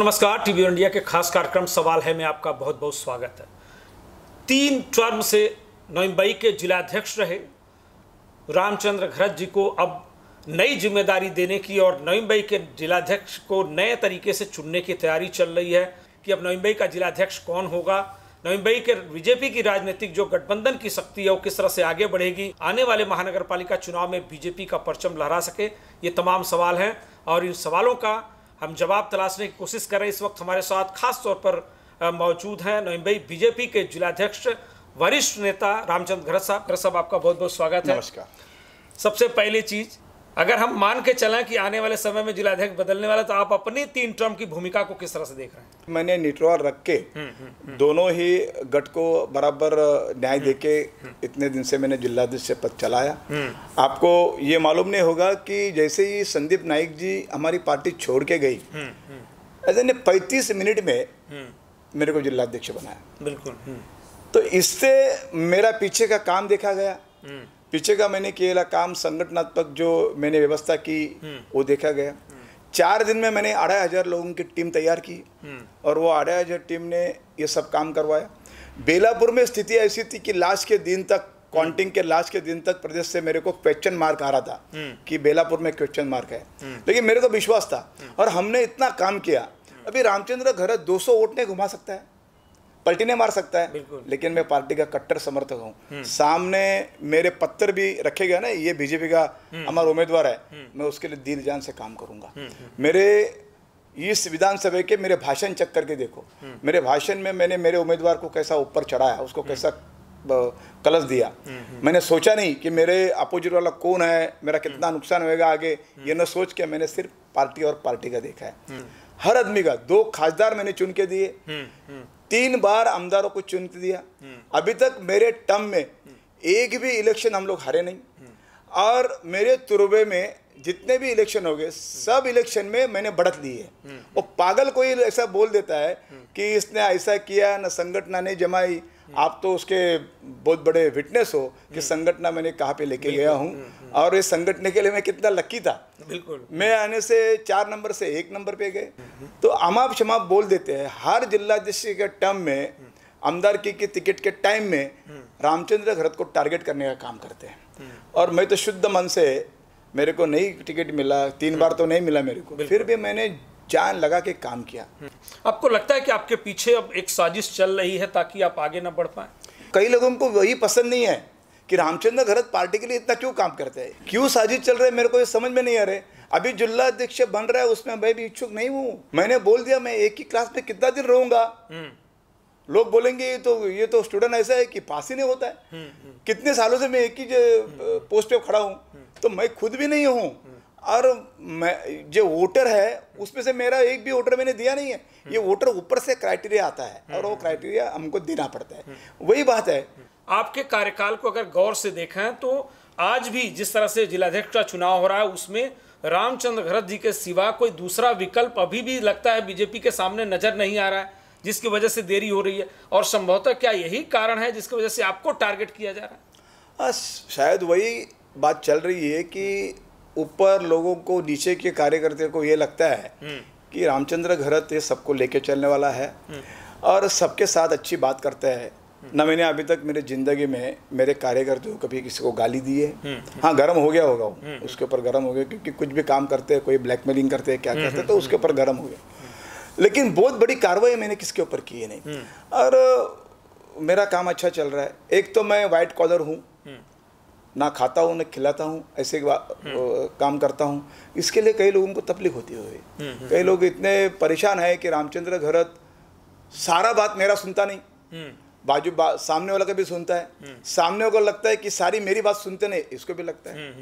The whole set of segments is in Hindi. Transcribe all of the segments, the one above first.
नमस्कार, टीवी इंडिया के खास कार्यक्रम सवाल है में आपका बहुत बहुत स्वागत है। 3 टर्म से नवीन के जिलाध्यक्ष रहे रामचंद्र घरत जी को अब नई जिम्मेदारी देने की और नवीन के जिलाध्यक्ष को नए तरीके से चुनने की तैयारी चल रही है कि अब नवीन का जिलाध्यक्ष कौन होगा। नवीन के बीजेपी की राजनीतिक जो गठबंधन की शक्ति है वो किस तरह से आगे बढ़ेगी, आने वाले महानगर पालिका चुनाव में बीजेपी का परचम लहरा सके, ये तमाम सवाल हैं और इन सवालों का हम जवाब तलाशने की कोशिश कर रहे हैं। इस वक्त हमारे साथ खास तौर पर मौजूद हैं नवीन बीजेपी के जिलाध्यक्ष वरिष्ठ नेता रामचंद्र घरत साहब, आपका बहुत बहुत स्वागत है। नमस्कार। सबसे पहली चीज, अगर हम मान के चलें कि आने वाले समय में जिलाध्यक्ष बदलने वाला, तो आप अपनी 3 टर्म की भूमिका को किस तरह से देख रहे हैं? मैंने निटवार रख के दोनों ही गट को बराबर न्याय देके इतने दिन से मैंने जिलाध्यक्ष पद चलाया। आपको ये मालूम नहीं होगा कि जैसे ही संदीप नाइक जी हमारी पार्टी छोड़ के गई, ऐसे ने 35 मिनट में मेरे को जिलाध्यक्ष बनाया। बिल्कुल। तो इससे मेरा पीछे का काम देखा गया, पीछे का मैंने किया काम, संगठनात्मक जो मैंने व्यवस्था की वो देखा गया। 4 दिन में मैंने 2500 लोगों की टीम तैयार की और वो 2500 टीम ने ये सब काम करवाया। बेलापुर में स्थिति ऐसी थी कि लास्ट के दिन तक, काउंटिंग के लास्ट के दिन तक प्रदेश से मेरे को क्वेश्चन मार्क आ रहा था कि बेलापुर में क्वेश्चन मार्क है, लेकिन मेरे को विश्वास था और हमने इतना काम किया। अभी रामचंद्र घरत 200 वोट नहीं घुमा सकता है, पलटी नहीं मार सकता है, लेकिन मैं पार्टी का कट्टर समर्थक हूँ। सामने मेरे पत्थर भी रखे गए ना, ये बीजेपी का हमारा उम्मीदवार है, मैं उसके लिए दिल जान से काम करूंगा। मेरे इस विधानसभा के मेरे भाषण चेक करके देखो, मेरे भाषण में मैंने मेरे उम्मीदवार को कैसा ऊपर चढ़ाया, उसको कैसा कलश दिया। मैंने सोचा नहीं कि मेरे अपोजिट वाला कौन है, मेरा कितना नुकसान होएगा आगे, ये न सोच के मैंने सिर्फ पार्टी और पार्टी का देखा है। हर आदमी का 2 खासदार मैंने चुन के दिए, 3 बार आमदारों को चुन दिया। अभी तक मेरे टर्म में एक भी इलेक्शन हम लोग हारे नहीं और मेरे तुरुबे में जितने भी इलेक्शन हो गए सब इलेक्शन में मैंने बढ़त ली है। वो पागल कोई ऐसा बोल देता है कि इसने ऐसा किया न संगठना नहीं जमाई, आप तो उसके बहुत बड़े विटनेस हो कि संगठना मैंने कहाँ पे लेके गया हूँ और इस संगठन के लिए मैं कितना लकी था। बिल्कुल, मैं आने से 4 नंबर से 1 नंबर पे गए। तो अमाप शमाप बोल देते हैं। हर जिलाध्यक्ष के टर्म में आमदार की टिकट के टाइम में रामचंद्र घरत को टारगेट करने का काम करते हैं और मैं तो शुद्ध मन से, मेरे को नहीं टिकट मिला, 3 बार तो नहीं मिला मेरे को, फिर भी मैंने जान लगा के काम किया। आपको लगता है कि आपके पीछे अब एक साजिश चल रही है ताकि आप आगे ना बढ़ पाए? कई लोगों को वही पसंद नहीं है कि रामचंद्र घरत पार्टी के लिए इतना क्यों काम करते हैं, क्यों साजिश चल रहे है, मेरे को ये समझ में नहीं आ रहे। अभी जिलाध्यक्ष बन रहा है, उसमें मैं भी इच्छुक नहीं हूँ। मैंने बोल दिया मैं एक ही क्लास में कितना दिन रहूंगा। लोग बोलेंगे ये तो स्टूडेंट ऐसा है कि पास ही नहीं होता है। कितने सालों से मैं एक ही पोस्ट पे खड़ा हूँ, तो मैं खुद भी नहीं हूँ और मैं जो वोटर है उसमें से मेरा एक भी वोटर मैंने दिया नहीं है। ये वोटर ऊपर से क्राइटेरिया आता है और वो क्राइटेरिया हमको देना पड़ता है। वही बात है। आपके कार्यकाल को अगर गौर से देखें तो आज भी जिस तरह से जिलाध्यक्ष का चुनाव हो रहा है उसमें रामचंद्र घरत जी के सिवा कोई दूसरा विकल्प अभी भी लगता है बीजेपी के सामने नजर नहीं आ रहा है, जिसकी वजह से देरी हो रही है। और संभवतः क्या यही कारण है जिसकी वजह से आपको टारगेट किया जा रहा है? शायद वही बात चल रही है कि ऊपर लोगों को, नीचे के कार्यकर्ता को ये लगता है कि रामचंद्र घरत ये सबको लेके चलने वाला है और सबके साथ अच्छी बात करता है। ना मैंने अभी तक मेरे ज़िंदगी में मेरे कार्यकर्ता को कभी किसी को गाली दी है। हाँ, गर्म हो गया होगा वो, उसके ऊपर गर्म हो गया क्योंकि कुछ भी काम करते हैं, कोई ब्लैकमेलिंग करते हैं, क्या करते हैं, तो उसके ऊपर गर्म हो गया। लेकिन बहुत बड़ी कार्रवाई मैंने किसके ऊपर की है नहीं और मेरा काम अच्छा चल रहा है। एक तो मैं वाइट कॉलर हूँ, ना खाता हूँ ना खिलाता हूँ, ऐसे काम करता हूँ। इसके लिए कई लोगों को तकलीफ होती है। कई लोग इतने परेशान है कि रामचंद्र घरत सारा बात मेरा सुनता नहीं, सामने वाला का भी सुनता है। सामने को लगता है कि सारी मेरी बात सुनते नहीं, इसको भी लगता है।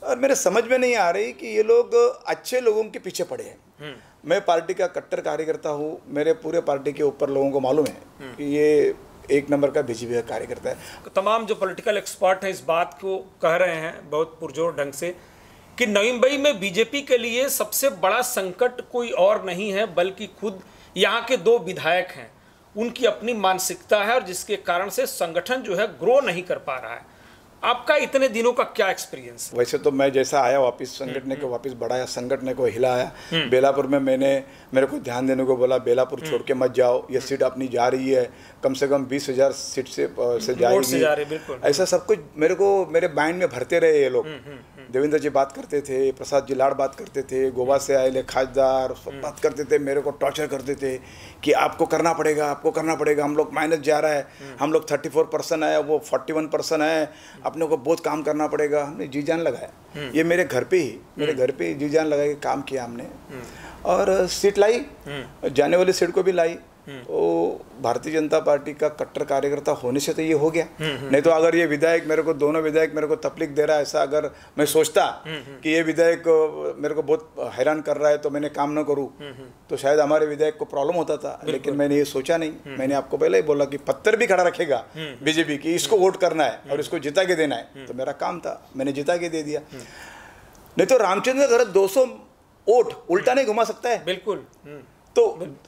और मेरे समझ में नहीं आ रही कि ये लोग अच्छे लोगों के पीछे पड़े हैं। मैं पार्टी का कट्टर कार्यकर्ता हूँ, मेरे पूरे पार्टी के ऊपर लोगों को मालूम है कि ये 1 नंबर का बीजेपी का कार्यकर्ता है। तमाम जो पॉलिटिकल एक्सपर्ट हैं इस बात को कह रहे हैं बहुत पुरजोर ढंग से कि नवीन में बीजेपी के लिए सबसे बड़ा संकट कोई और नहीं है बल्कि खुद यहाँ के 2 विधायक हैं, उनकी अपनी मानसिकता है और जिसके कारण से संगठन जो है ग्रो नहीं कर पा रहा है। आपका इतने दिनों का क्या एक्सपीरियंस? वैसे तो मैं जैसा आया वापस संगठन को वापस बढ़ाया, संगठन को हिलाया। बेलापुर में मेरे को ध्यान देने को बोला, बेलापुर छोड़ के मत जाओ, ये सीट अपनी जा रही है, कम से कम 20,000 सीट से जाएगी। ऐसा सब कुछ मेरे माइंड में भरते रहे ये लोग। देवेंद्र जी बात करते थे, प्रसाद जी लाड़ बात करते थे, गोवा से आए खासदार सब बात करते थे, मेरे को टॉर्चर करते थे कि आपको करना पड़ेगा, आपको करना पड़ेगा, हम लोग माइनस जा रहा है, हम लोग 34% है, वो 41% है, अपने को बहुत काम करना पड़ेगा। हमने जी जान लगाया, ये मेरे घर पे ही जी जान लगा के काम किया हमने, और सीट लाई, जाने वाली सीट को भी लाई। तो भारतीय जनता पार्टी का कट्टर कार्यकर्ता होने से तो ये हो गया। नहीं तो अगर ये विधायक दोनों विधायक मेरे को तकलीफ दे रहा है, ऐसा अगर मैं सोचता कि ये विधायक मेरे को बहुत हैरान कर रहा है तो मैंने काम न करूं, तो शायद हमारे विधायक को प्रॉब्लम होता था। लेकिन मैंने ये सोचा नहीं। मैंने आपको पहले ही बोला कि पत्थर भी खड़ा रखेगा बीजेपी की, इसको वोट करना है और इसको जिता के देना है। तो मेरा काम था, मैंने जिता के दे दिया। नहीं तो रामचंद्र घरत 200 वोट उल्टा नहीं घुमा सकता है। बिल्कुल। तो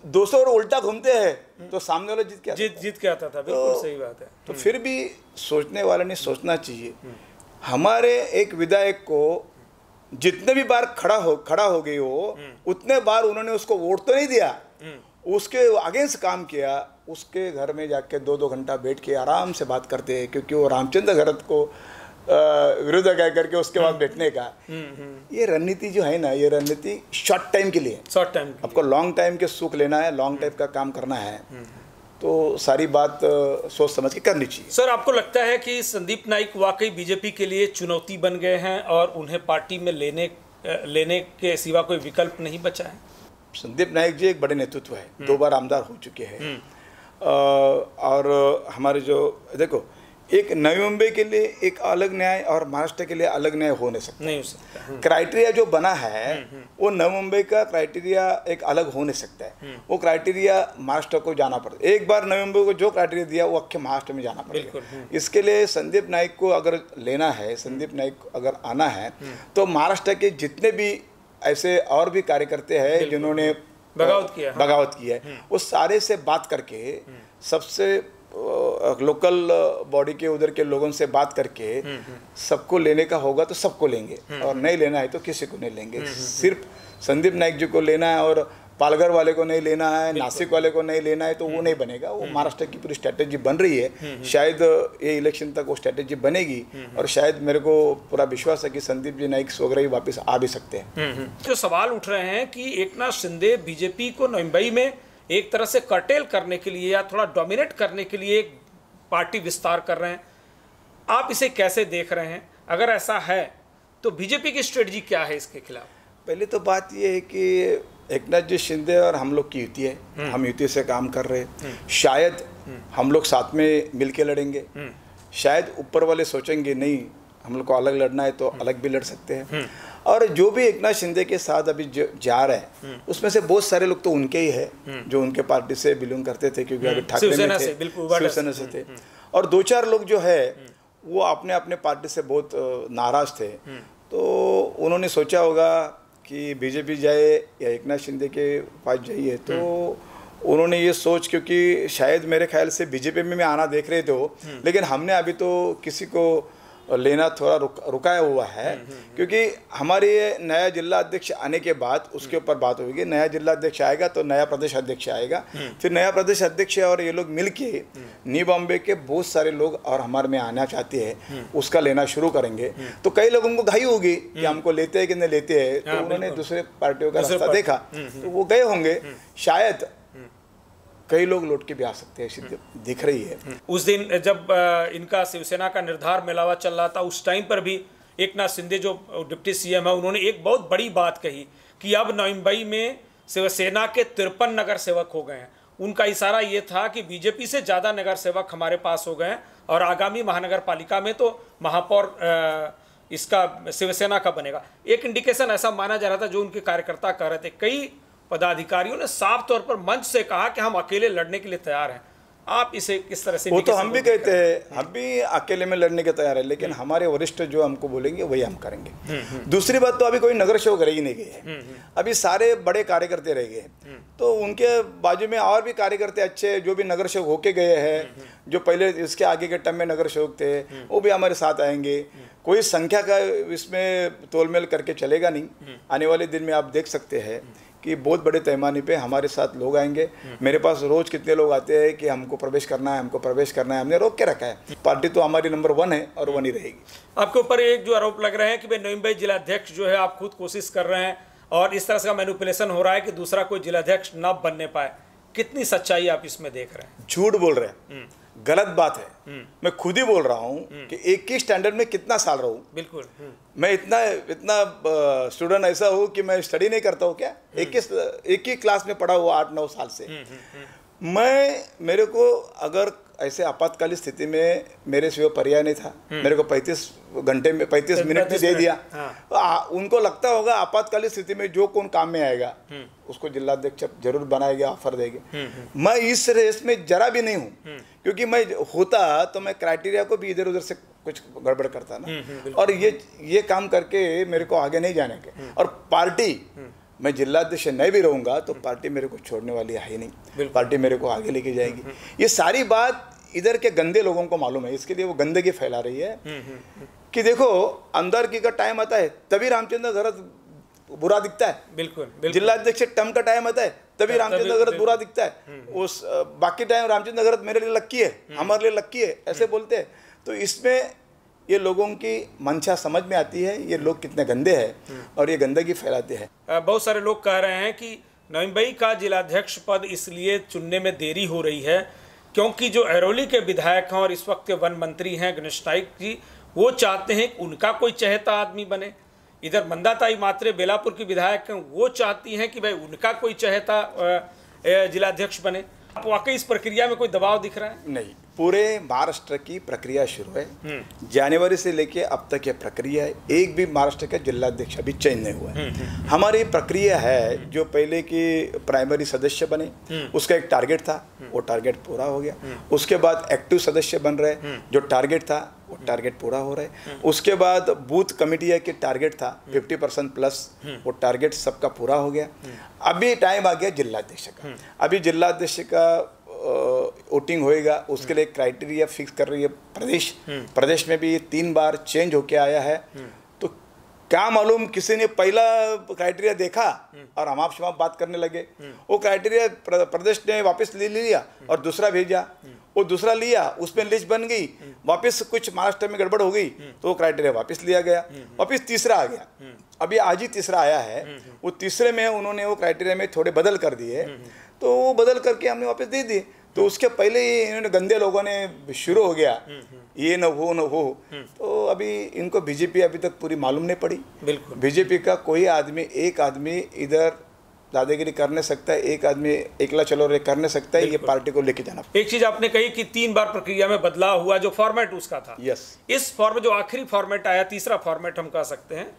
200 और उल्टा घूमते हैं तो सामने वाला जीत के आता था। बिल्कुल सही बात है। तो फिर भी सोचने वाले ने सोचना चाहिए। हमारे एक विधायक को जितने भी बार खड़ा हो गई हो, उतने बार उन्होंने उसको वोट तो नहीं दिया, उसके अगेंस्ट काम किया। उसके घर में जाके 2-2 घंटा बैठ के आराम से बात करते हैं, क्योंकि वो रामचंद्र घरत को विरोध कह करके उसके बाद बैठने का। ये रणनीति जो है ना, ये रणनीति शॉर्ट टाइम के लिए, आपको लॉन्ग टाइम के सुख लेना है, लॉन्ग टाइम का काम करना है, तो सारी बात सोच समझ के करनी चाहिए। सर, आपको लगता है कि संदीप नाइक वाकई बीजेपी के लिए चुनौती बन गए हैं और उन्हें पार्टी में लेने के सिवा कोई विकल्प नहीं बचा है? संदीप नाइक जी एक बड़े नेतृत्व है, 2 बार आमदार हो चुके हैं, और हमारे जो देखो, एक नवी मुंबई के लिए एक अलग न्याय और महाराष्ट्र के लिए अलग न्याय हो नहीं सकता। क्राइटेरिया जो बना है वो नवी मुंबई का क्राइटेरिया एक अलग हो नहीं सकता है। वो क्राइटेरिया महाराष्ट्र को जाना पड़ता है। एक बार नवी मुंबई को जो क्राइटेरिया दिया वो अक्खे महाराष्ट्र में जाना पड़ेगा। इसके लिए संदीप नाइक को अगर लेना है, संदीप नाइक अगर आना है, तो महाराष्ट्र के जितने भी ऐसे और भी कार्यकर्ता हैं जिन्होंने बगावत किया है, वो सारे से बात करके, सबसे लोकल बॉडी के उधर के लोगों से बात करके सबको लेने का होगा तो सबको लेंगे, और नहीं लेना है तो किसी को नहीं लेंगे। सिर्फ संदीप नाइक जी को लेना है और पालघर वाले को नहीं लेना है, नासिक वाले को नहीं लेना है, तो वो नहीं बनेगा। वो महाराष्ट्र की पूरी स्ट्रेटेजी बन रही है। शायद ये इलेक्शन तक वो स्ट्रेटेजी बनेगी, और शायद मेरे को पूरा विश्वास है कि संदीप जी नाइक वगैरह ही वापस आ भी सकते हैं। जो सवाल उठ रहे हैं कि एकनाथ शिंदे बीजेपी को मुंबई में एक तरह से कर्टेल करने के लिए या थोड़ा डोमिनेट करने के लिए एक पार्टी विस्तार कर रहे हैं, आप इसे कैसे देख रहे हैं? अगर ऐसा है तो बीजेपी की स्ट्रेटजी क्या है इसके खिलाफ? पहले तो बात यह है कि एकनाथ जी शिंदे और हम लोग की युति है, हम युति से काम कर रहे हैं। शायद हम लोग साथ में मिलके लड़ेंगे, शायद ऊपर वाले सोचेंगे नहीं हम लोग को अलग लड़ना है तो अलग भी लड़ सकते हैं। और जो भी एकनाथ शिंदे के साथ अभी जा रहे हैं, उसमें से बहुत सारे लोग तो उनके ही है जो उनके पार्टी से बिलोंग करते थे, क्योंकि अभी ठाकरे में थे, शिवसेना से थे, और 2-4 लोग जो है वो अपने अपने पार्टी से बहुत नाराज थे। तो उन्होंने सोचा होगा कि बीजेपी जाए या एकनाथ शिंदे के पास जाइए, तो उन्होंने ये सोच, क्योंकि शायद मेरे ख्याल से बीजेपी में आना देख रहे थे, लेकिन हमने अभी तो किसी को लेना थोड़ा रुकाया हुआ है, क्योंकि हमारे नया जिला अध्यक्ष आने के बाद उसके ऊपर बात होगी। नया जिला अध्यक्ष आएगा तो नया प्रदेश अध्यक्ष आएगा, फिर नया प्रदेश अध्यक्ष और ये लोग मिलके न्यू बॉम्बे के बहुत सारे लोग और हमारे में आना चाहते हैं, उसका लेना शुरू करेंगे। तो कई लोगों को घाई होगी कि हमको लेते हैं कि नहीं लेते हैं, तो उन्होंने दूसरे पार्टियों का रास्ता देखा तो वो गए होंगे। शायद कई लोग लौट के भी आ सकते हैं, ऐसी दिख रही है। उस दिन जब इनका शिवसेना का निर्धार मेलावा चल रहा था, उस टाइम पर भी एकनाथ शिंदे जो डिप्टी सीएम है, उन्होंने एक बहुत बड़ी बात कही कि अब मुंबई में शिवसेना के 53 नगर सेवक हो गए हैं। उनका इशारा ये था कि बीजेपी से ज़्यादा नगर सेवक हमारे पास हो गए हैं और आगामी महानगर पालिका में तो महापौर इसका शिवसेना का बनेगा। एक इंडिकेशन ऐसा माना जा रहा था जो उनके कार्यकर्ता कह रहे थे। कई पदाधिकारियों ने साफ तौर पर मंच से कहा कि हम अकेले लड़ने के लिए तैयार हैं। आप इसे किस तरह से? वो तो हम भी कहते हैं, हम भी अकेले में लड़ने के तैयार है, लेकिन हमारे वरिष्ठ जो हमको बोलेंगे वही हम करेंगे। दूसरी बात तो अभी कोई नगर सेवक रह ही नहीं गए हैं, अभी सारे बड़े कार्यकर्ते रह गए, तो उनके बाजू में और भी कार्यकर्ते अच्छे जो भी नगर सेवक होके गए हैं, जो पहले इसके आगे के टर्म में नगर सेवक थे, वो भी हमारे साथ आएंगे। कोई संख्या का इसमें तोलमेल करके चलेगा नहीं। आने वाले दिन में आप देख सकते हैं कि बहुत बड़े पैमाने पे हमारे साथ लोग आएंगे। मेरे पास रोज कितने लोग आते हैं कि हमको प्रवेश करना है, हमको प्रवेश करना है, हमने रोक के रखा है। पार्टी तो हमारी नंबर 1 है और 1 ही रहेगी। आपके ऊपर एक जो आरोप लग रहे हैं कि भाई नईम भाई जिलाध्यक्ष जो है आप खुद कोशिश कर रहे हैं और इस तरह से मैनिपुलेशन हो रहा है कि दूसरा कोई जिलाध्यक्ष न बनने पाए, कितनी सच्चाई आप इसमें देख रहे हैं? झूठ बोल रहे हैं, गलत बात है। मैं खुद ही बोल रहा हूँ कि एक ही स्टैंडर्ड में कितना साल रहूँ। बिल्कुल। मैं इतना स्टूडेंट ऐसा हूँ कि मैं स्टडी नहीं करता हूँ क्या? एक ही क्लास में पढ़ा हुआ 8-9 साल से। मेरे को अगर ऐसे आपातकालीन स्थिति में मेरे सिवा पर्याय नहीं था, मेरे को 35 घंटे में 35 मिनट में दे दिया। तो उनको लगता होगा आपातकालीन स्थिति में जो कौन काम में आएगा उसको जिलाध्यक्ष जरूर बनाएगा, ऑफर देंगे। मैं इस रेस में जरा भी नहीं हूँ, क्योंकि मैं होता तो मैं क्राइटेरिया को भी इधर उधर से कुछ गड़बड़ करता ना, और ये काम करके मेरे को आगे नहीं जाने के। और पार्टी, मैं जिलाध्यक्ष नहीं भी रहूंगा तो पार्टी मेरे को छोड़ने वाली है ही नहीं, पार्टी मेरे को आगे लेके जाएगी। ये सारी बात इधर के गंदे लोगों को मालूम है, इसके लिए वो गंदगी फैला रही है कि देखो अंदर की का टाइम आता है तभी रामचंद्र घरत बुरा दिखता है। बिल्कुल। जिलाध्यक्ष टर्म का टाइम आता है तभी रामचंद्र घरत बुरा दिखता है। उस बाकी टाइम रामचंद्र घरत मेरे लिए लक्की है, हमारे लिए लक्की है, ऐसे बोलते हैं। तो इसमें ये लोगों की मंशा समझ में आती है, ये लोग कितने गंदे हैं और ये गंदगी फैलाते हैं। बहुत सारे लोग कह रहे हैं कि नईम भाई का जिलाध्यक्ष पद इसलिए चुनने में देरी हो रही है क्योंकि जो अरौली के विधायक हैं और इस वक्त के वन मंत्री हैं गणेश नाइक जी, वो चाहते हैं कि उनका कोई चहेता आदमी बने। इधर मंदाताई मात्रे बेलापुर की विधायक हैं, वो चाहती हैं कि भाई उनका कोई चहेता जिलाध्यक्ष बने। आप वाकई इस प्रक्रिया में कोई दबाव दिख रहा है? नहीं, पूरे महाराष्ट्र की प्रक्रिया शुरू है। जनवरी से लेके अब तक ये प्रक्रिया है, एक भी महाराष्ट्र का जिलाध्यक्ष अभी चयन नहीं हुआ है। हमारी प्रक्रिया है, जो पहले की प्राइमरी सदस्य बने उसका एक टारगेट था, वो टारगेट पूरा हो गया। उसके बाद एक्टिव सदस्य बन रहे, जो टारगेट था वो टारगेट पूरा हो रहा है। उसके बाद बूथ कमेटिया के टारगेट था 50% प्लस, वो टारगेट सबका पूरा हो गया। अभी टाइम आ गया जिलाध्यक्ष का। अभी जिलाध्यक्ष का वोटिंग होएगा, उसके लिए क्राइटेरिया फिक्स कर रही है प्रदेश में भी 3 बार चेंज होके आया है। तो क्या मालूम किसी ने पहला क्राइटेरिया देखा और हम आपसे बात करने लगे, वो क्राइटेरिया प्रदेश ने वापस ले लिया और दूसरा भेजा, वो दूसरा लिया, उसमें लिस्ट बन गई, वापस कुछ महाराष्ट्र में गड़बड़ हो गई तो वो क्राइटेरिया वापस लिया गया, वापस तीसरा आ गया। अभी आज ही तीसरा आया है, वो तीसरे में उन्होंने वो क्राइटेरिया में थोड़े बदल कर दिए, तो वो बदल करके हमने वापस दे दिए। तो उसके पहले ही इन्होंने गंदे लोगों ने शुरू हो गया ये न हो। तो अभी इनको बीजेपी अभी तक पूरी मालूम नहीं पड़ी। बिल्कुल, बीजेपी का कोई आदमी, एक आदमी इधर दादागिरी कर नहीं सकता है, एक आदमी एकला चलो रे कर नहीं सकता है, ये पार्टी को लेके जाना। एक चीज आपने कही कि 3 बार प्रक्रिया में बदलाव हुआ, जो फॉर्मेट उसका था। यस, इस फॉर्मेट जो आखिरी फॉर्मेट आया, तीसरा फॉर्मेट हम कह सकते हैं,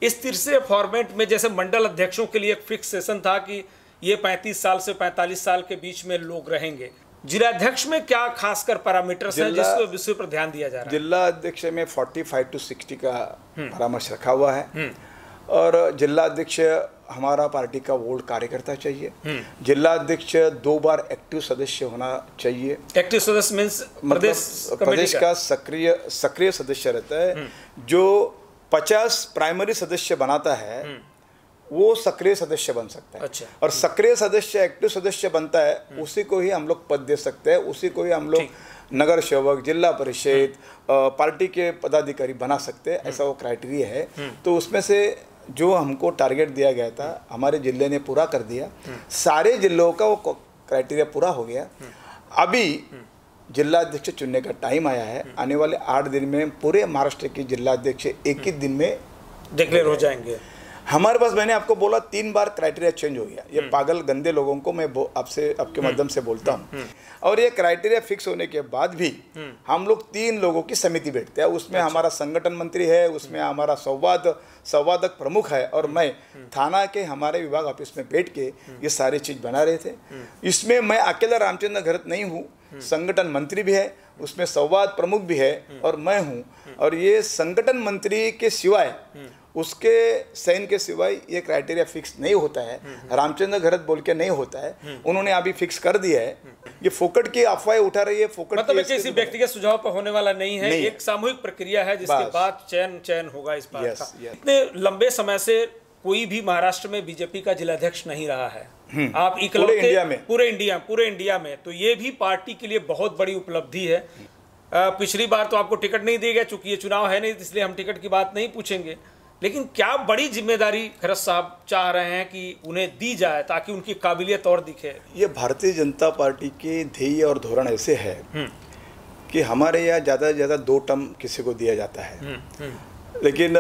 इस तीसरे फॉर्मेट में जैसे मंडल अध्यक्षों के लिए एक फिक्स सेशन था कि ये 35 साल से 45 साल के बीच में लोग रहेंगे, जिलाध्यक्ष में क्या खासकर पैरामीटर्स हैं जिसको विषय पर ध्यान दिया जा रहा है? जिला अध्यक्ष में 45 to 60 का परामर्श रखा हुआ है और जिला अध्यक्ष हमारा पार्टी का वोल्ड कार्यकर्ता चाहिए। जिला अध्यक्ष 2 बार एक्टिव सदस्य होना चाहिए। एक्टिव सदस्य मींस प्रदेश का सक्रिय सदस्य रहता है। जो 50 प्राइमरी सदस्य बनाता है वो सक्रिय सदस्य बन सकता है। अच्छा। और सक्रिय सदस्य एक्टिव सदस्य बनता है, उसी को ही हम लोग पद दे सकते हैं, उसी को ही हम लोग नगर सेवक, जिला परिषद, पार्टी के पदाधिकारी बना सकते हैं, ऐसा वो क्राइटेरिया है। तो उसमें से जो हमको टारगेट दिया गया था हमारे जिले ने पूरा कर दिया, सारे जिलों का वो क्राइटेरिया पूरा हो गया। अभी जिलाध्यक्ष चुनने का टाइम आया है, आने वाले 8 दिन में पूरे महाराष्ट्र के जिलाध्यक्ष एक ही दिन में डिक्लेयर हो जाएंगे। हमारे पास, मैंने आपको बोला 3 बार क्राइटेरिया चेंज हो गया। ये पागल गंदे लोगों को मैं आपसे आपके माध्यम से बोलता हूँ। और ये क्राइटेरिया फिक्स होने के बाद भी हम लोग 3 लोगों की समिति बैठते हैं। उसमें हमारा संगठन मंत्री है, उसमें हमारा संवादक प्रमुख है, और मैं थाना के हमारे विभाग ऑफिस में बैठ के ये सारी चीज़ बना रहे थे। इसमें मैं अकेला रामचंद्र घरत नहीं हूँ, संगठन मंत्री भी है, उसमें संवाद प्रमुख भी है, और मैं हूँ। और ये संगठन मंत्री के सिवाय, उसके सैन के सिवाय ये क्राइटेरिया फिक्स नहीं होता है। रामचंद्र घरत बोल के नहीं होता है, उन्होंने अभी फिक्स कर दिया है। ये फोकट की अफवाहें उठा रही है, फोकट मतलब किसी व्यक्तिगत सुझाव पर होने वाला नहीं है, एक सामूहिक प्रक्रिया है जिसके बाद चयन होगा इस बात का। इतने लंबे समय से कोई भी महाराष्ट्र में बीजेपी का जिलाध्यक्ष नहीं रहा है, आप इकलौते पूरे इंडिया में, तो ये भी पार्टी के लिए बहुत बड़ी उपलब्धि है। पिछली बार तो आपको टिकट नहीं दिया गया, चूंकि ये चुनाव है नहीं, इसलिए हम टिकट की बात नहीं पूछेंगे, लेकिन क्या बड़ी जिम्मेदारी घरत साहब चाह रहे हैं कि उन्हें दी जाए ताकि उनकी काबिलियत और दिखे? ये भारतीय जनता पार्टी के ध्येय और धोरण ऐसे है कि हमारे यहाँ ज़्यादा से ज़्यादा 2 टर्म किसी को दिया जाता है, लेकिन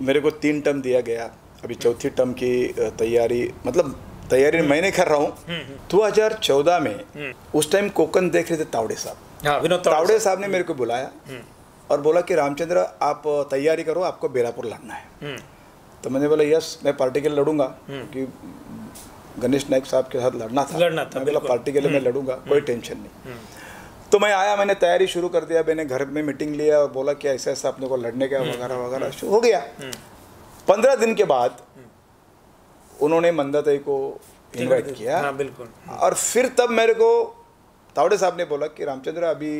मेरे को 3 टर्म दिया गया। अभी चौथी टर्म की तैयारी मैं नहीं कर रहा हूँ। 2014 में उस टाइम कोकन देख रहे थे तावड़े साहब, विनोद तावड़े साहब ने मेरे को बुलाया और बोला कि रामचंद्र आप तैयारी करो, आपको बेलापुर लड़ना है। तो मैंने बोला यस, मैं पार्टी के लिए लड़ूंगा, क्योंकि गणेश नाइक साहब के साथ लड़ना था। बोला पार्टी के लिए मैं लड़ूंगा, कोई टेंशन नहीं। तो मैं आया, मैंने तैयारी शुरू कर दिया, मैंने घर में मीटिंग लिया और बोला कि ऐसा ऐसा अपने को लड़ने का वगैरह वगैरह हो गया। 15 दिन के बाद उन्होंने मंदाताई को इन्वाइट किया। हाँ, बिल्कुल। और फिर तब मेरे को तावड़े साहब ने बोला कि रामचंद्र अभी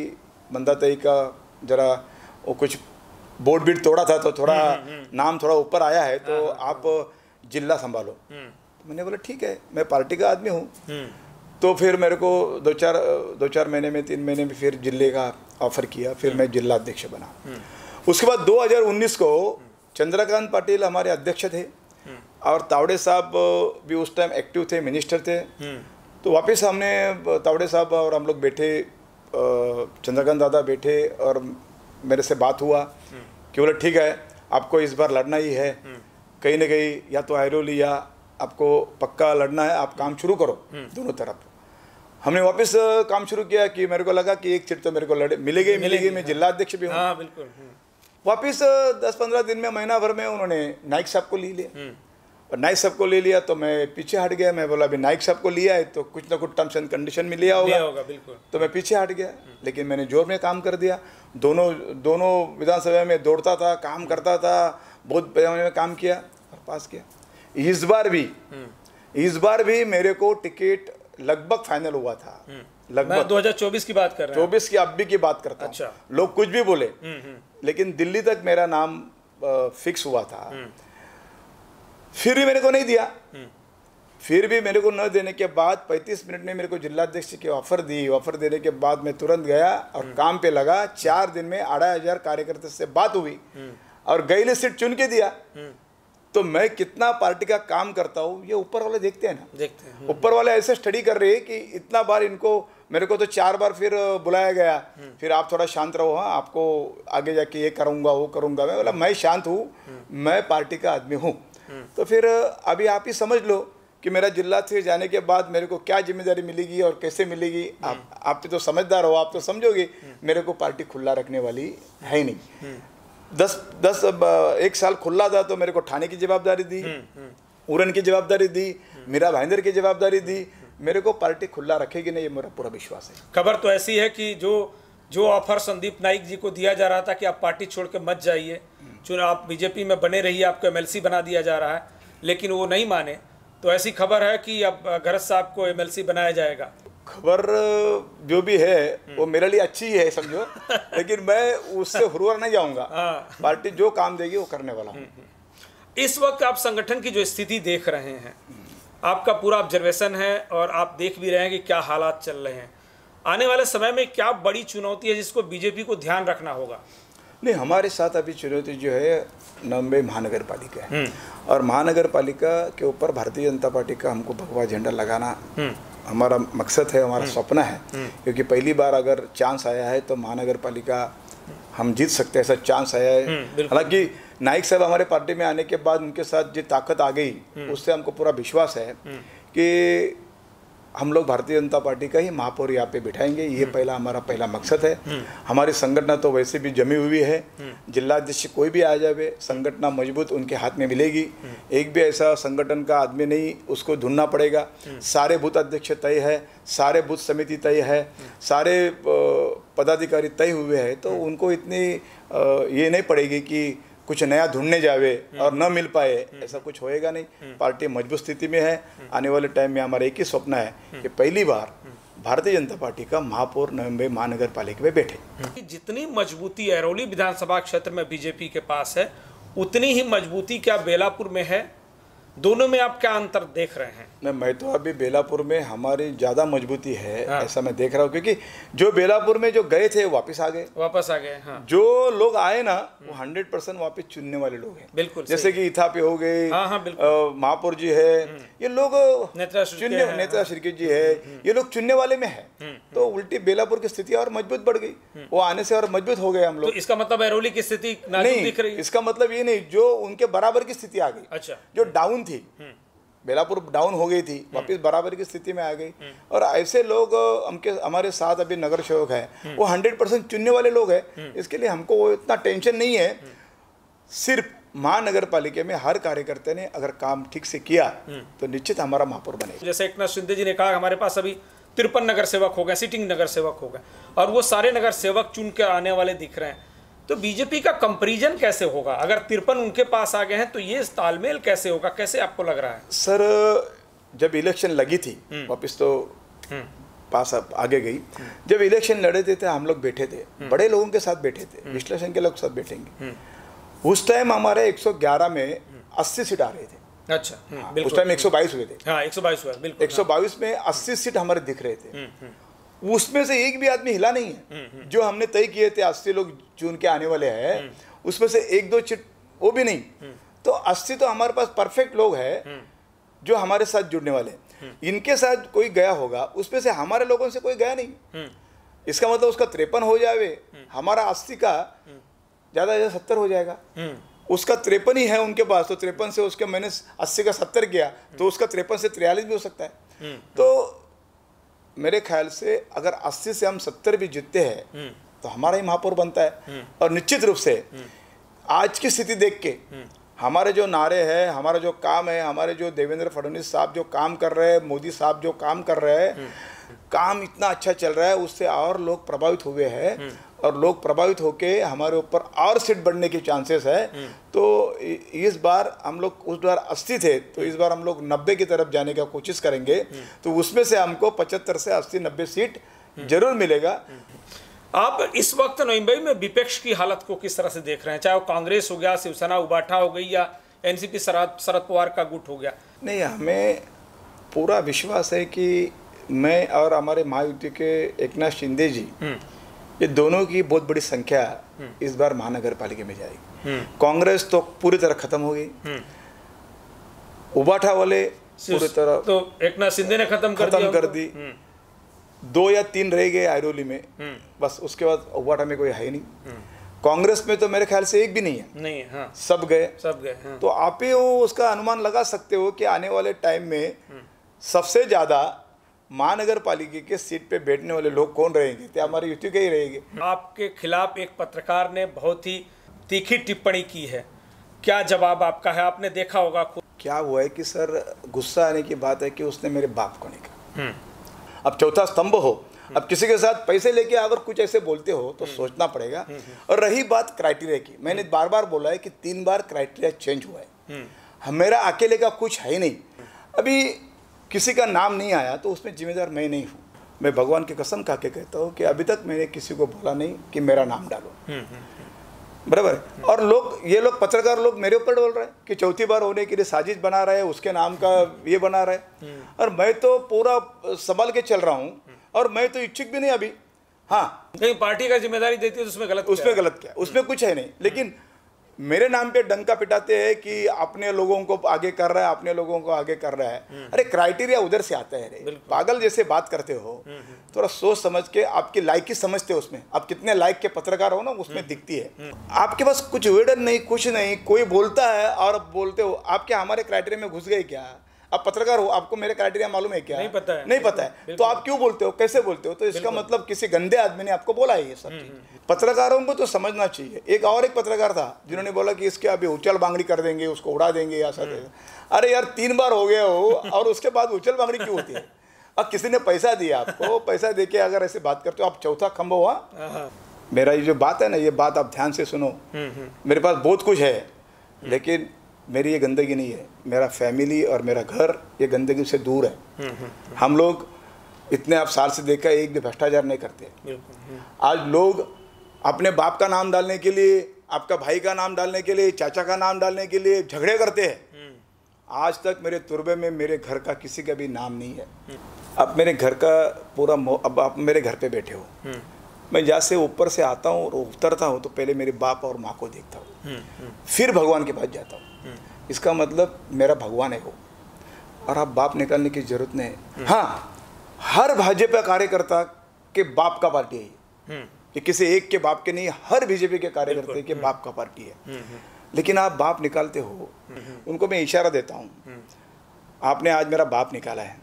मंदाताई का जरा वो कुछ बोर्ड बीट तोड़ा था, तो थोड़ा नाम थोड़ा ऊपर आया है, तो आप जिला संभालो। तो मैंने बोला ठीक है, मैं पार्टी का आदमी हूँ। तो फिर मेरे को 2-4 महीने में 3 महीने में फिर जिले का ऑफर किया, फिर मैं जिला अध्यक्ष बना। उसके बाद 2019 को चंद्रकांत पाटिल हमारे अध्यक्ष थे, और तावड़े साहब भी उस टाइम एक्टिव थे, मिनिस्टर थे। तो वापस हमने तावड़े साहब और हम लोग बैठे, चंद्रकांत दादा बैठे, और मेरे से बात हुआ कि बोले ठीक है, आपको इस बार लड़ना ही है, कहीं ना कहीं या तो आयरोली या आपको पक्का लड़ना है, आप काम शुरू करो दोनों तरफ। हमने वापस काम शुरू किया कि मेरे को लगा कि एक सीट तो मेरे को मिलेगी, मैं जिला अध्यक्ष भी हूँ। हाँ, बिल्कुल। वापस 10-15 दिन में, महीना भर में उन्होंने नाइक साहब को ले लिया, और नाइक साहब को ले लिया तो मैं पीछे हट गया। मैं बोला अभी नाइक साहब को लिया है तो कुछ ना कुछ टर्म्स एंड कंडीशन में लिया होगा, बिल्कुल। तो मैं पीछे हट गया, लेकिन मैंने जोर में काम कर दिया। दोनों विधानसभा में दौड़ता था, काम करता था, बहुत पैमाने में काम किया और पास किया। इस बार भी मेरे को टिकट लगभग फाइनल हुआ था। लगभग 2024 की बात कर रहे हैं? 24 की अब भी की बात करता हूँ। अच्छा। लोग कुछ भी बोले, लेकिन दिल्ली तक मेरा नाम फिक्स हुआ था। फिर भी मेरे को नहीं दिया। फिर भी मेरे को न देने के बाद 35 मिनट में मेरे को जिलाध्यक्ष की ऑफर दी। ऑफर देने के बाद मैं तुरंत गया और काम पे लगा। 4 दिन में 2500 कार्यकर्ता से बात हुई और गईले सीट चुन के दिया। तो मैं कितना पार्टी का काम करता हूँ ये ऊपर वाले देखते हैं ना, देखते हैं। ऊपर वाले ऐसे स्टडी कर रहे हैं कि इतना बार इनको, मेरे को तो 4 बार फिर बुलाया गया, फिर आप थोड़ा शांत रहो, हाँ आपको आगे जाके ये करूँगा वो करूँगा। मैं बोला मैं शांत हूँ, मैं पार्टी का आदमी हूँ। तो फिर अभी आप ही समझ लो कि मेरा जिला से जाने के बाद मेरे को क्या जिम्मेदारी मिलेगी और कैसे मिलेगी। आप तो समझदार हो, आप तो समझोगे मेरे को पार्टी खुला रखने वाली है ही नहीं। 1 साल खुला था तो मेरे को ठाणे की जवाबदारी दी, उरन की जवाबदारी दी, मीरा भाईंदर की जवाबदारी दी। मेरे को पार्टी खुला रखेगी नहीं, ये मेरा पूरा विश्वास है। खबर तो ऐसी है कि जो ऑफर संदीप नाइक जी को दिया जा रहा था कि आप पार्टी छोड़ के मत जाइए, चुनाव आप बीजेपी में बने रहिए, आपको एमएलसी बना दिया जा रहा है, लेकिन वो नहीं माने। तो ऐसी खबर है कि अब घरत साहब को एमएलसी बनाया जाएगा। खबर जो भी है वो मेरे लिए अच्छी है समझो, लेकिन मैं उससे हुरवर नहीं जाऊंगा। पार्टी जो काम देगी वो करने वाला हूँ। इस वक्त आप संगठन की जो स्थिति देख रहे हैं, आपका पूरा ऑब्जर्वेशन है और आप देख भी रहे हैं कि क्या हालात चल रहे हैं। आने वाले समय में क्या बड़ी चुनौती है जिसको बीजेपी को ध्यान रखना होगा? नहीं, हमारे साथ अभी चुनौती जो है मुंबई महानगर पालिका है, और महानगर पालिका के ऊपर भारतीय जनता पार्टी का हमको भगवा झंडा लगाना हमारा मकसद है, हमारा सपना है। क्योंकि पहली बार अगर चांस आया है तो महानगर पालिका हम जीत सकते हैं, ऐसा चांस आया है। हालांकि नाइक साहब हमारे पार्टी में आने के बाद उनके साथ जो ताकत आ गई, उससे हमको पूरा विश्वास है कि हम लोग भारतीय जनता पार्टी का ही महापौर यहाँ पे बिठाएंगे। ये हमारा पहला मकसद है। हमारी संगठन तो वैसे भी जमी हुई है, जिलाध्यक्ष कोई भी आ जाए संगठन मजबूत उनके हाथ में मिलेगी। एक भी ऐसा संगठन का आदमी नहीं उसको ढूंढना पड़ेगा। सारे बूथ अध्यक्ष तय है, सारे बूथ समिति तय है, सारे पदाधिकारी तय हुए हैं, तो उनको इतनी ये नहीं पड़ेगी कि कुछ नया ढूंढने जावे और न मिल पाए, ऐसा कुछ होएगा नहीं। पार्टी मजबूत स्थिति में है। आने वाले टाइम में हमारा एक ही स्वप्न है कि पहली बार भारतीय जनता पार्टी का महापौर नवी मुंबई महानगर पालिका में बैठे। जितनी मजबूती अरौली विधानसभा क्षेत्र में बीजेपी के पास है, उतनी ही मजबूती क्या बेलापुर में है? दोनों में आप क्या अंतर देख रहे हैं? मैं तो अभी बेलापुर में हमारी ज़्यादा मजबूती है। हाँ। ऐसा मैं देख रहा हूँ, क्योंकि जो बेलापुर में जो गए थे वापस आ गए। हाँ। जो लोग आए ना वो 100% वापस चुनने वाले लोग हैं। बिल्कुल, जैसे कि इथापे हो गए, महापौर जी है, ये लोग नेत्रा शिर्के जी है, ये लोग चुनने वाले में है। तो उल्टी बेलापुर की स्थिति और मजबूत बढ़ गई, वो आने से और मजबूत हो गए हम लोग। तो इसका मतलब अरौली की स्थिति नहीं दिख रही? इसका मतलब ये नहीं, जो उनके बराबर की स्थिति आ गई। अच्छा, जो डाउन थी, बेलापुर डाउन हो गई थी, वापस बराबर की स्थिति में आ गई। और ऐसे लोग हमारे साथ अभी नगर सेवक है, वो 100% चुनने वाले लोग हैं। इसके लिए हमको वो इतना टेंशन नहीं है। सिर्फ महानगर पालिका में हर कार्यकर्ता ने अगर काम ठीक से किया तो निश्चित हमारा महापौर बनेगा। जैसे एकनाथ शिंदे जी ने कहा, हमारे पास अभी 53 नगर सेवक हो गए, सिटिंग नगर सेवक हो गए, और वो सारे नगर सेवक चुन के आने वाले दिख रहे हैं। तो बीजेपी का कंपैरिजन कैसे होगा? अगर 53 उनके पास आ गए हैं तो ये तालमेल कैसे होगा? कैसे आपको लग रहा है? सर, जब इलेक्शन लगी थी, वापस तो पास आगे गई, जब इलेक्शन लड़े थे हम लोग बैठे थे, बड़े लोगों के साथ बैठे थे, विश्लेषण के लोग साथ बैठेंगे। उस टाइम हमारे 111 में 80 सीट आ रहे थे। अच्छा, उस टाइम 122 हुए थे। हाँ, 122 हुआ, बिल्कुल। 122 में 80 सीट हमारे दिख रहे थे। उसमें से एक भी आदमी हिला नहीं है। जो हमने तय किए थे 80 लोग चुन के आने वाले हैं, उसमें से 1-2 सीट वो भी नहीं। तो 80 तो हमारे पास परफेक्ट लोग हैं जो हमारे साथ जुड़ने वाले हैं। इनके साथ कोई गया होगा, उसमें से हमारे लोगों से कोई गया नहीं। इसका मतलब उसका 53 हो जाए, हमारा 80 का ज़्यादा 70 हो जाएगा। उसका 53 ही है उनके पास, तो 53 से उसके मैंने 80 का 70 किया, तो उसका 53 से 43 भी हो सकता है। तो मेरे ख्याल से अगर 80 से हम 70 भी जीतते हैं तो हमारा ही महापौर बनता है। और निश्चित रूप से आज की स्थिति देख के हमारे जो नारे हैं, हमारा जो काम है, हमारे जो देवेंद्र फडणवीस साहब जो काम कर रहे हैं, मोदी साहब जो काम कर रहे हैं, काम इतना अच्छा चल रहा है, उससे और लोग प्रभावित हुए हैं। और लोग प्रभावित होके हमारे ऊपर और सीट बढ़ने की चांसेस है। तो इस बार हम लोग उस बार 80 थे, तो इस बार हम लोग 90 की तरफ जाने का कोशिश करेंगे। तो उसमें से हमको 75 से 80-90 सीट जरूर मिलेगा। आप इस वक्त नवी मुंबई में विपक्ष की हालत को किस तरह से देख रहे हैं? चाहे वो कांग्रेस हो गया, शिवसेना उबाठा हो गई, या एनसीपी शरद पवार का गुट हो गया। नहीं, हमें पूरा विश्वास है कि मैं और हमारे महायुति के एकनाथ शिंदे जी, ये दोनों की बहुत बड़ी संख्या इस बार महानगर पालिका में जाएगी। कांग्रेस तो पूरी तरह खत्म हो गई, उबाठा वाले पूरी तरह तो एकनाथ शिंदे ने खत्म कर दी। 2 या 3 रह गए आयरोली में, बस। उसके बाद उबाठा में कोई है नहीं। कांग्रेस में तो मेरे ख्याल से एक भी नहीं है। हाँ। सब गए। हाँ। तो आप ही उसका अनुमान लगा सकते हो कि आने वाले टाइम में सबसे ज्यादा महानगर पालिका के सीट पे बैठने वाले लोग कौन रहेंगे? तो हमारे युति के ही रहेंगे। आपके खिलाफ एक पत्रकार ने बहुत ही तीखी टिप्पणी की है, क्या जवाब आपका है? आपने देखा होगा खुद। क्या हुआ है कि सर, गुस्सा आने की बात है कि उसने मेरे बाप को नहीं कहा। अब चौथा स्तंभ हो, अब किसी के साथ पैसे लेके अगर कुछ ऐसे बोलते हो तो सोचना पड़ेगा। और रही बात क्राइटेरिया की, मैंने बार बार बोला है कि 3 बार क्राइटेरिया चेंज हुआ है। मेरा अकेले का कुछ है ही नहीं। अभी किसी का नाम नहीं आया तो उसमें जिम्मेदार मैं नहीं हूँ। मैं भगवान की कसम खा के कहता हूँ कि अभी तक मैंने किसी को बोला नहीं कि मेरा नाम डालो। बराबर है। और ये लोग पत्रकार लोग मेरे ऊपर बोल रहे हैं कि चौथी बार होने के लिए साजिश बना रहे हैं, उसके नाम का ये बना रहे हैं। और मैं तो पूरा संभाल के चल रहा हूँ, और मैं तो इच्छुक भी नहीं अभी। हाँ, कहीं पार्टी का जिम्मेदारी देती है तो उसमें गलत क्या? उसमें कुछ है नहीं। लेकिन मेरे नाम पे डंका पिटाते हैं कि अपने लोगों को आगे कर रहा है, अपने लोगों को आगे कर रहा है। अरे क्राइटेरिया उधर से आता है रे, पागल जैसे बात करते हो। थोड़ा सोच समझ के, आपकी लायकी समझते हो उसमें, आप कितने लायक के पत्रकार हो ना उसमें दिखती है। आपके पास कुछ एविडेंस नहीं, कुछ नहीं, कोई बोलता है और बोलते हो। आप क्या हमारे क्राइटेरिया में घुस गए क्या? आप पत्रकार हो, आपको मेरे क्राइटेरिया मालूम है क्या? नहीं पता है, नहीं पता है, तो आप क्यों बोलते हो, कैसे बोलते हो? तो इसका मतलब किसी गंदे आदमी ने आपको बोला है ये सब चीज। पत्रकारों को तो समझना चाहिए। एक पत्रकार था जिन्होंने बोला कि इसके अभी उछल बांगड़ी कर देंगे, उसको उड़ा देंगे, ऐसा देंगे। अरे यार 3 बार हो गया हो और उसके बाद उछल बांगड़ी क्यों होती है? अब किसी ने पैसा दिया आपको, पैसा देके अगर ऐसे बात करते हो आप, चौथा खंभा हुआ। मेरा ये जो बात है ना, ये बात आप ध्यान से सुनो। मेरे पास बहुत कुछ है, लेकिन मेरी ये गंदगी नहीं है। मेरा फैमिली और मेरा घर ये गंदगी से दूर है। हम लोग इतने आप साल से देखा, एक भी भ्रष्टाचार नहीं करते। आज लोग अपने बाप का नाम डालने के लिए, आपका भाई का नाम डालने के लिए, चाचा का नाम डालने के लिए झगड़े करते हैं। आज तक मेरे तुरबे में मेरे घर का किसी का भी नाम नहीं है। अब मेरे घर का पूरा, अब आप मेरे घर पे बैठे हो, मैं जहाँ से ऊपर से आता हूँ और उतरता हूँ तो पहले मेरे बाप और माँ को देखता हूँ, फिर भगवान के पास जाता हूँ। इसका मतलब मेरा भगवान है वो, और आप बाप निकालने की जरूरत नहीं। हाँ, हर भाजपा कार्यकर्ता के बाप का पार्टी है ये किसी एक के बाप के नहीं, हर बीजेपी के कार्यकर्ता के बाप का पार्टी है। लेकिन आप बाप निकालते हो, उनको मैं इशारा देता हूँ, आपने आज मेरा बाप निकाला है।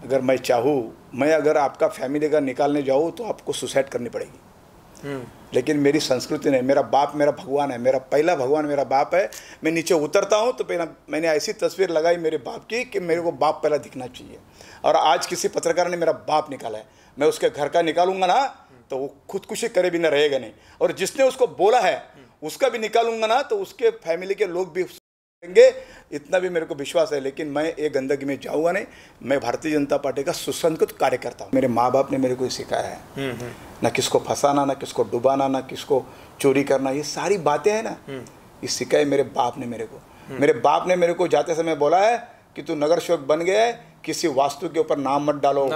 अगर मैं चाहूँ, मैं अगर आपका फैमिली का निकालने जाऊँ तो आपको सुसाइड करनी पड़ेगी। लेकिन मेरी संस्कृति नहीं, मेरा बाप मेरा भगवान है, मेरा पहला भगवान मेरा बाप है। मैं नीचे उतरता हूँ तो पहला मैंने ऐसी तस्वीर लगाई मेरे बाप की कि मेरे को बाप पहला दिखना चाहिए। और आज किसी पत्रकार ने मेरा बाप निकाला है, मैं उसके घर का निकालूंगा ना तो वो खुदकुशी करे भी ना रहेगा नहीं, और जिसने उसको बोला है उसका भी निकालूंगा ना तो उसके फैमिली के लोग भी देंगे, इतना भी मेरे को विश्वास है। लेकिन मैं ये गंदगी में जाऊंगा नहीं। मैं भारतीय जनता पार्टी का सुसंस्कृत कार्यकर्ता हूँ। मेरे माँ बाप ने मेरे को सिखाया है, ना किसको फंसाना, ना किसको डुबाना, ना किसको चोरी करना, ये सारी बातें हैं ना, ये सिखाए मेरे बाप ने मेरे को। मेरे बाप ने मेरे को जाते समय बोला है कि तू नगर सेवक बन गया है, किसी वास्तु के ऊपर नाम मत डालो,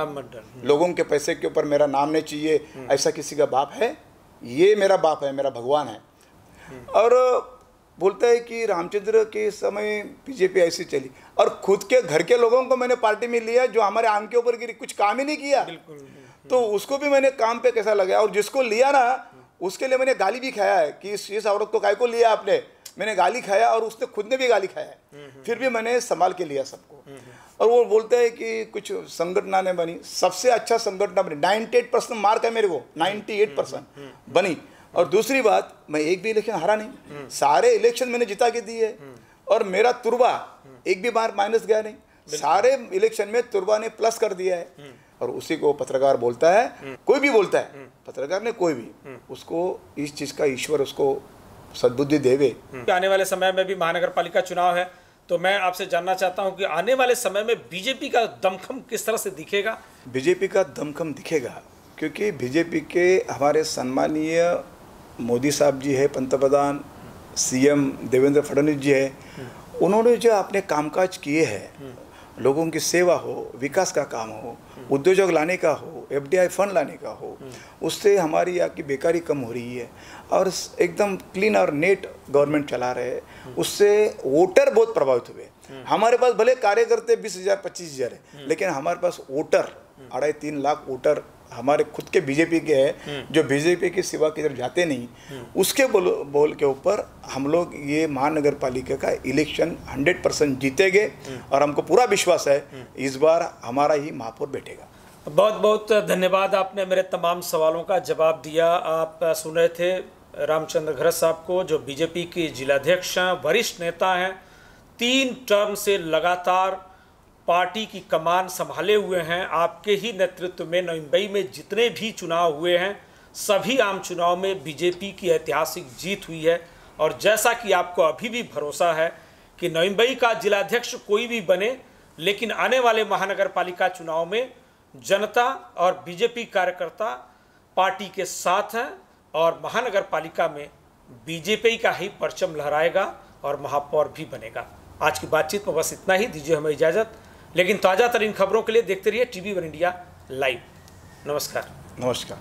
लोगों के पैसे के ऊपर मेरा नाम नहीं चाहिए, ऐसा किसी का बाप है? ये मेरा बाप है, मेरा भगवान है। और बोलता है कि रामचंद्र के समय बीजेपी ऐसी चली, और खुद के घर के लोगों को मैंने पार्टी में लिया जो हमारे आंख के ऊपर गिरी, कुछ काम ही नहीं किया। तो उसको भी मैंने काम पे कैसा लगाया, और जिसको लिया ना उसके लिए मैंने गाली भी खाया है कि इस औरत को काय को लिया आपने, मैंने गाली खाया, और उसने खुद ने भी गाली खाया है, फिर भी मैंने संभाल के लिया सबको। और वो बोलता है कि कुछ संगठन ने बनी, सबसे अच्छा संगठन बनी, 98% मार्क है मेरे को, 98% बनी। और दूसरी बात, मैं एक भी इलेक्शन हारा नहीं, सारे इलेक्शन मैंने जिता के दिए, और मेरा तुरबा एक भी बार माइनस गया नहीं, सारे इलेक्शन में तुरबा ने प्लस कर दिया है। और उसी को पत्रकार बोलता है, कोई भी बोलता है, पत्रकार ने कोई भी, उसको इस चीज का ईश्वर उसको सद्बुद्धि देवे। आने वाले समय में भी महानगर पालिका चुनाव है, तो मैं आपसे जानना चाहता हूं कि आने वाले समय में बीजेपी का दमखम किस तरह से दिखेगा? बीजेपी का दमखम दिखेगा, क्योंकि बीजेपी के हमारे सम्मानीय मोदी साहब जी है, पंतप्रधान, सीएम देवेंद्र फडणवीस जी है, उन्होंने जो अपने कामकाज किए हैं, लोगों की सेवा हो, विकास का काम हो, उद्योजक लाने का हो, एफडीआई फंड लाने का हो, उससे हमारी यहाँ की बेकारी कम हो रही है, और एकदम क्लीन और नेट गवर्नमेंट चला रहे हैं। उससे वोटर बहुत प्रभावित हुए। हमारे पास भले कार्यकर्ते 20,000 25,000 है, लेकिन हमारे पास वोटर 2.5-3 लाख वोटर हमारे खुद के बीजेपी के हैं, जो बीजेपी की सेवा की तरफ जाते नहीं, उसके बोल के ऊपर हम लोग ये महानगर पालिका का इलेक्शन 100% जीतेंगे, और हमको पूरा विश्वास है इस बार हमारा ही महापौर बैठेगा। बहुत बहुत धन्यवाद, आपने मेरे तमाम सवालों का जवाब दिया। आप सुन रहे थे रामचंद्र घरत साहब को, जो बीजेपी के जिलाध्यक्ष हैं, वरिष्ठ नेता हैं, 3 टर्म से लगातार पार्टी की कमान संभाले हुए हैं। आपके ही नेतृत्व में मुंबई में जितने भी चुनाव हुए हैं, सभी आम चुनाव में बीजेपी की ऐतिहासिक जीत हुई है। और जैसा कि आपको अभी भी भरोसा है कि मुंबई का जिलाध्यक्ष कोई भी बने, लेकिन आने वाले महानगर पालिका चुनाव में जनता और बीजेपी कार्यकर्ता पार्टी के साथ हैं, और महानगर पालिका में बीजेपी का ही परचम लहराएगा और महापौर भी बनेगा। आज की बातचीत में बस इतना ही, दीजिए हमें इजाज़त। लेकिन ताज़ा तरीन खबरों के लिए देखते रहिए TV1 इंडिया लाइव। नमस्कार। नमस्कार।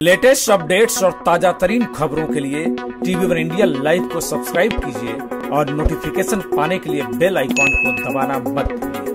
लेटेस्ट अपडेट्स और ताजा तरीन खबरों के लिए TV1 इंडिया लाइव को सब्सक्राइब कीजिए और नोटिफिकेशन पाने के लिए बेल आइकॉन को दबाना मत भूलिए।